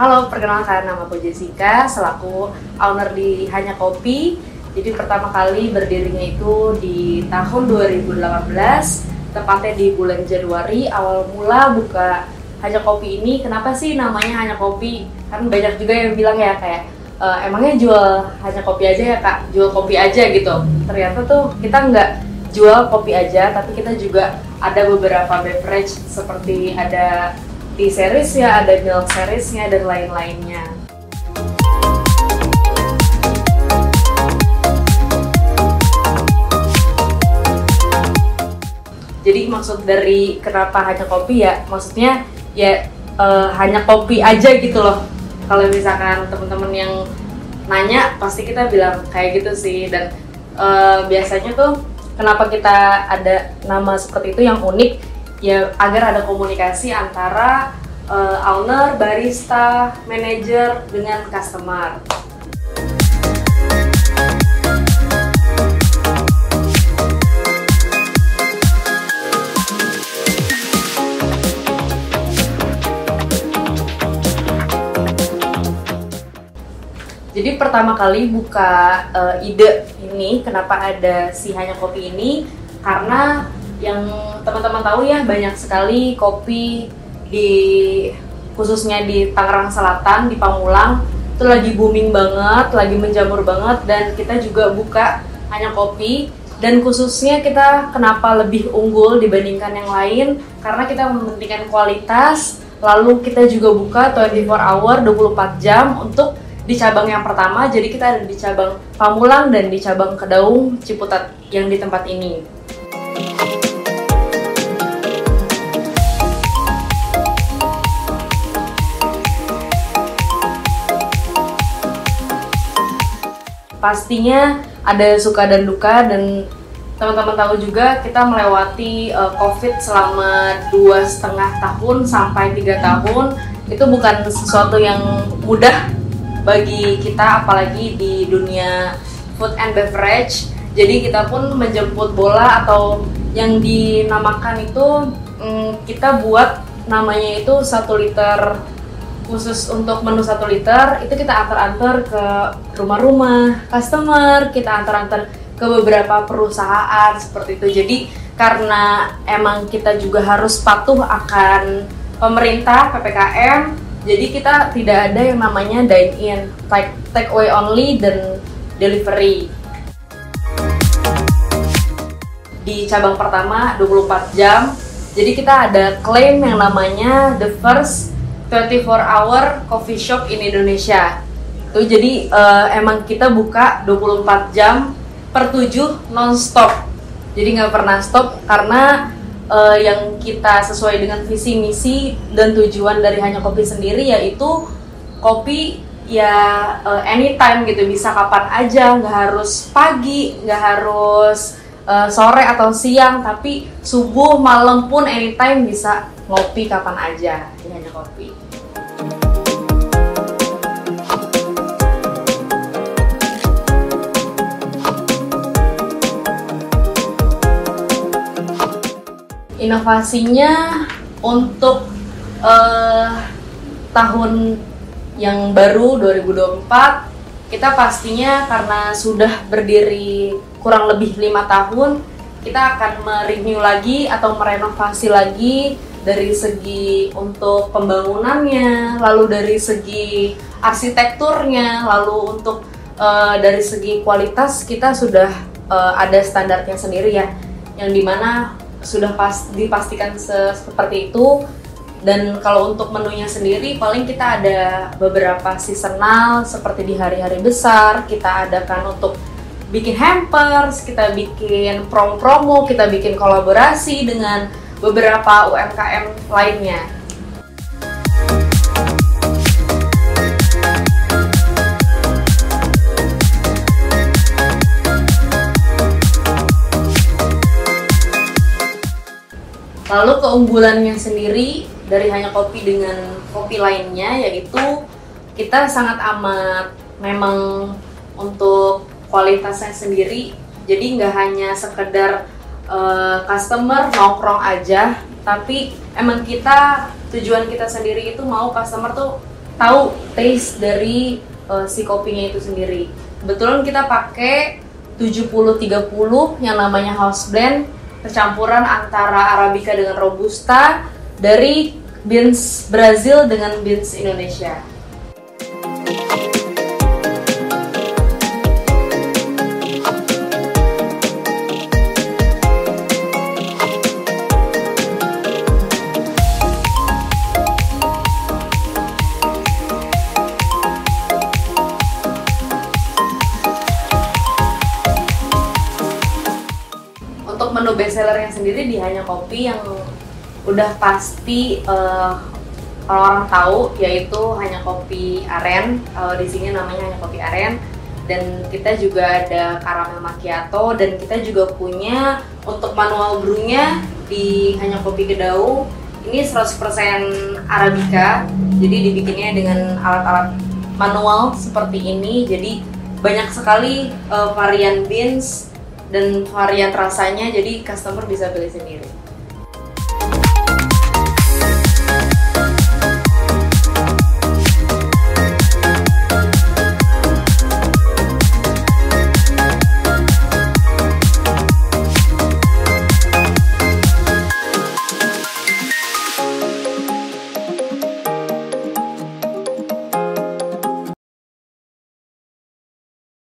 Halo, perkenalkan nama aku Jessica, selaku owner di Hanya Kopi. Jadi pertama kali berdirinya itu di tahun 2018, tepatnya di bulan Januari. Awal mula buka Hanya Kopi ini, kenapa sih namanya Hanya Kopi? Kan banyak juga yang bilang ya kayak, emangnya jual hanya kopi aja ya kak? Jual kopi aja gitu. Ternyata tuh kita nggak jual kopi aja, tapi kita juga ada beberapa beverage seperti ada tea series ya, ada milk seriesnya dan lain-lainnya. Jadi maksud dari kenapa hanya kopi ya, maksudnya ya hanya kopi aja gitu loh. Kalau misalkan teman-teman yang nanya pasti kita bilang kayak gitu sih. Dan biasanya tuh kenapa kita ada nama seperti itu yang unik ya, agar ada komunikasi antara owner, barista, manajer dengan customer. Jadi pertama kali buka ide ini, kenapa ada si Hanya Kopi ini, karena yang teman-teman tahu ya, banyak sekali kopi khususnya di Tangerang Selatan, di Pamulang itu lagi booming banget, lagi menjamur banget. Dan kita juga buka Hanya Kopi, dan khususnya kita kenapa lebih unggul dibandingkan yang lain, karena kita mementingkan kualitas. Lalu kita juga buka 24 hour 24 jam untuk di cabang yang pertama. Jadi kita ada di cabang Pamulang dan di cabang Kedaung Ciputat yang di tempat ini. Pastinya ada suka dan duka, dan teman-teman tahu juga kita melewati COVID selama 2,5 tahun sampai 3 tahun. Itu bukan sesuatu yang mudah bagi kita, apalagi di dunia food and beverage. Jadi kita pun menjemput bola, atau yang dinamakan itu kita buat namanya itu 1 liter, khusus untuk menu 1 liter itu kita antar-antar ke rumah-rumah customer, kita antar-antar ke beberapa perusahaan seperti itu. Jadi karena emang kita juga harus patuh akan pemerintah PPKM, jadi kita tidak ada yang namanya dine in, take away only dan delivery. Di cabang pertama 24 jam, jadi kita ada klaim yang namanya the first 24 hour coffee shop in Indonesia. Tuh, jadi emang kita buka 24 jam per 7 non-stop. Jadi nggak pernah stop, karena yang kita sesuai dengan visi misi dan tujuan dari Hanya Kopi sendiri, yaitu kopi ya anytime gitu, bisa kapan aja, nggak harus pagi, nggak harus sore atau siang, tapi subuh malam pun anytime bisa ngopi kapan aja di Hanya Kopi. Inovasinya untuk tahun yang baru 2024, kita pastinya karena sudah berdiri kurang lebih 5 tahun, kita akan merenew lagi atau merenovasi lagi dari segi untuk pembangunannya, lalu dari segi arsitekturnya, lalu untuk dari segi kualitas kita sudah ada standarnya sendiri ya, yang dimana sudah dipastikan seperti itu. Dan kalau untuk menunya sendiri, paling kita ada beberapa seasonal, seperti di hari-hari besar kita adakan untuk bikin hampers, kita bikin promo, kita bikin kolaborasi dengan beberapa UMKM lainnya. Lalu keunggulannya sendiri dari Hanya Kopi dengan kopi lainnya, yaitu kita sangat amat memang untuk kualitasnya sendiri. Jadi nggak hanya sekedar customer nongkrong aja, tapi emang tujuan kita sendiri itu mau customer tuh tahu taste dari si kopinya itu sendiri. Kebetulan kita pakai 70-30 yang namanya house blend, percampuran antara Arabica dengan Robusta dari beans Brazil dengan beans Indonesia. Untuk menu bestsellernya sendiri di Hanya Kopi yang udah pasti orang-orang tahu, yaitu Hanya Kopi Aren. Di sini namanya Hanya Kopi Aren, dan kita juga ada caramel macchiato, dan kita juga punya untuk manual brewnya di Hanya Kopi Gedau ini 100% Arabica, jadi dibikinnya dengan alat-alat manual seperti ini. Jadi banyak sekali varian beans dan varian rasanya, jadi customer bisa pilih sendiri.